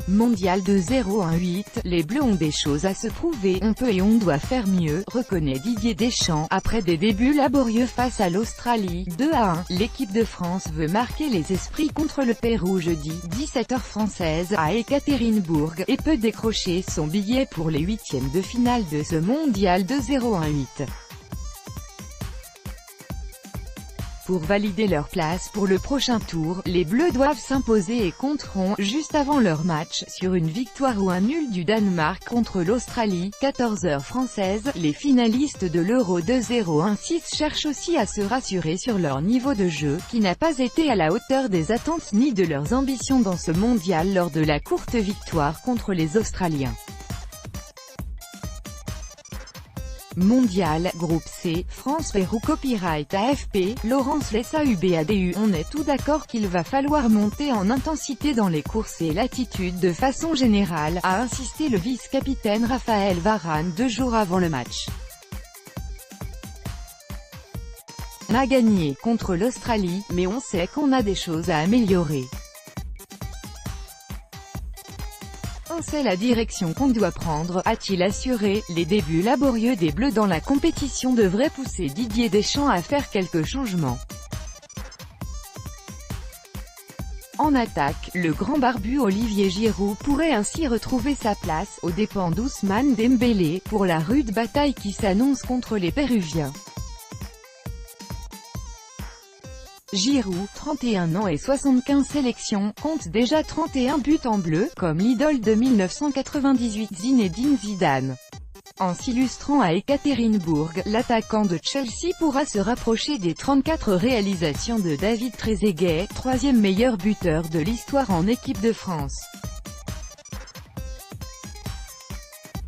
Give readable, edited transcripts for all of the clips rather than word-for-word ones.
Mondial 2-0-1-8, les Bleus ont des choses à se prouver, on peut et on doit faire mieux, reconnaît Didier Deschamps, après des débuts laborieux face à l'Australie, 2-1, l'équipe de France veut marquer les esprits contre le Pérou jeudi, 17h française, à Ekaterinbourg, et peut décrocher son billet pour les huitièmes de finale de ce Mondial 2-0-1-8. Pour valider leur place pour le prochain tour, les Bleus doivent s'imposer et compteront, juste avant leur match, sur une victoire ou un nul du Danemark contre l'Australie, 14h française. Les finalistes de l'Euro 2016 cherchent aussi à se rassurer sur leur niveau de jeu, qui n'a pas été à la hauteur des attentes ni de leurs ambitions dans ce mondial lors de la courte victoire contre les Australiens. Mondial, groupe C, France-Pérou. Copyright AFP, Laurence Lessahubadu. On est tout d'accord qu'il va falloir monter en intensité dans les courses et l'attitude de façon générale, a insisté le vice-capitaine Raphaël Varane 2 jours avant le match. On a gagné contre l'Australie, mais on sait qu'on a des choses à améliorer. On sait la direction qu'on doit prendre, a-t-il assuré. Les débuts laborieux des Bleus dans la compétition devraient pousser Didier Deschamps à faire quelques changements. En attaque, le grand barbu Olivier Giroud pourrait ainsi retrouver sa place, aux dépens d'Ousmane Dembélé, pour la rude bataille qui s'annonce contre les Péruviens. Giroud, 31 ans et 75 sélections, compte déjà 31 buts en bleu, comme l'idole de 1998 Zinedine Zidane. En s'illustrant à Ekaterinbourg, l'attaquant de Chelsea pourra se rapprocher des 34 réalisations de David Trezeguet, troisième meilleur buteur de l'histoire en équipe de France.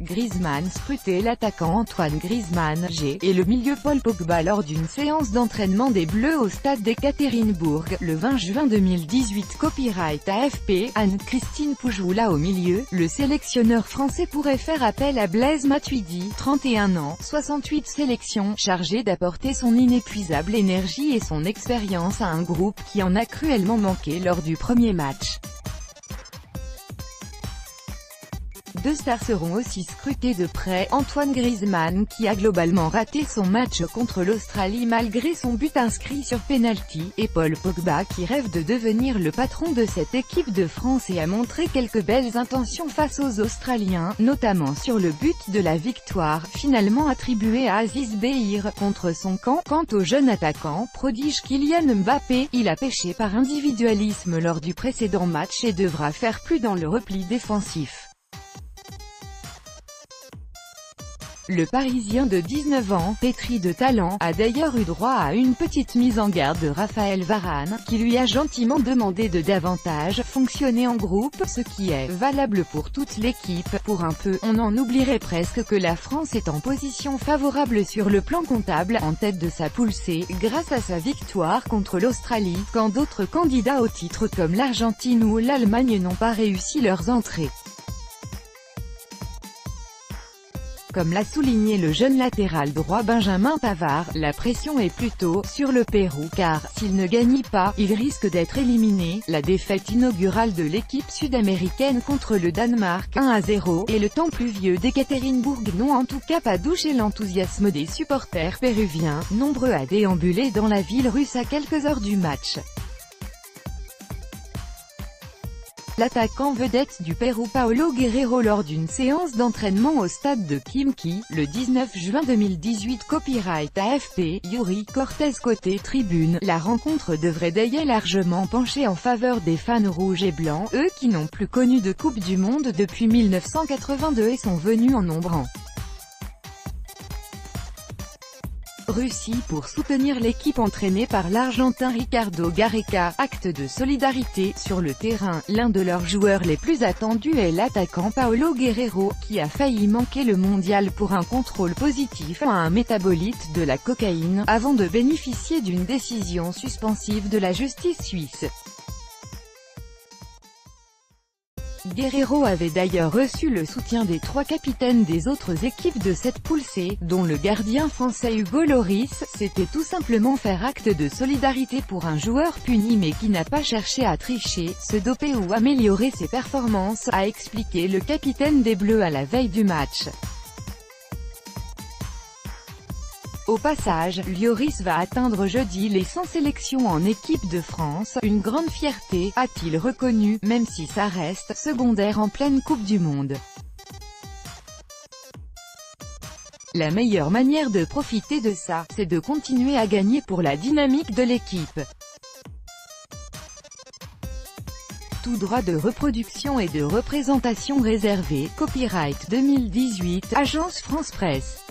Griezmann scruté. L'attaquant Antoine Griezmann et le milieu Paul Pogba lors d'une séance d'entraînement des Bleus au stade d'Ekaterinbourg, le 20 juin 2018. Copyright AFP, Anne-Christine Poujoula au milieu. Le sélectionneur français pourrait faire appel à Blaise Matuidi, 31 ans, 68 sélections, chargé d'apporter son inépuisable énergie et son expérience à un groupe qui en a cruellement manqué lors du premier match. Deux stars seront aussi scrutées de près, Antoine Griezmann qui a globalement raté son match contre l'Australie malgré son but inscrit sur penalty, et Paul Pogba qui rêve de devenir le patron de cette équipe de France et a montré quelques belles intentions face aux Australiens, notamment sur le but de la victoire, finalement attribué à Aziz Behir, contre son camp. Quant au jeune attaquant, prodige Kylian Mbappé, il a péché par individualisme lors du précédent match et devra faire plus dans le repli défensif. Le Parisien de 19 ans, pétri de talent, a d'ailleurs eu droit à une petite mise en garde de Raphaël Varane, qui lui a gentiment demandé de davantage fonctionner en groupe, ce qui est valable pour toute l'équipe. Pour un peu, on en oublierait presque que la France est en position favorable sur le plan comptable, en tête de sa poule C, grâce à sa victoire contre l'Australie, quand d'autres candidats au titre comme l'Argentine ou l'Allemagne n'ont pas réussi leurs entrées. Comme l'a souligné le jeune latéral droit Benjamin Pavard, la pression est plutôt sur le Pérou car, s'il ne gagne pas, il risque d'être éliminé. La défaite inaugurale de l'équipe sud-américaine contre le Danemark, 1-0, et le temps pluvieux d'Ekaterinbourg n'ont en tout cas pas douché l'enthousiasme des supporters péruviens, nombreux à déambuler dans la ville russe à quelques heures du match. L'attaquant vedette du Pérou Paolo Guerrero lors d'une séance d'entraînement au stade de Khimki, le 19 juin 2018. Copyright AFP, Yuri Cortés côté tribune. La rencontre devrait d'ailleurs largement pencher en faveur des fans rouges et blancs, eux qui n'ont plus connu de Coupe du Monde depuis 1982 et sont venus en nombre en Russie pour soutenir l'équipe entraînée par l'Argentin Ricardo Gareca. Acte de solidarité sur le terrain. L'un de leurs joueurs les plus attendus est l'attaquant Paolo Guerrero, qui a failli manquer le mondial pour un contrôle positif à un métabolite de la cocaïne, avant de bénéficier d'une décision suspensive de la justice suisse. Guerreiro avait d'ailleurs reçu le soutien des 3 capitaines des autres équipes de cette poule C, dont le gardien français Hugo Lloris. C'était tout simplement faire acte de solidarité pour un joueur puni mais qui n'a pas cherché à tricher, se doper ou améliorer ses performances, a expliqué le capitaine des Bleus à la veille du match. Au passage, Lloris va atteindre jeudi les 100 sélections en équipe de France, une grande fierté, a-t-il reconnu, même si ça reste secondaire en pleine Coupe du Monde. La meilleure manière de profiter de ça, c'est de continuer à gagner pour la dynamique de l'équipe. Tout droit de reproduction et de représentation réservé, copyright 2018, Agence France Presse.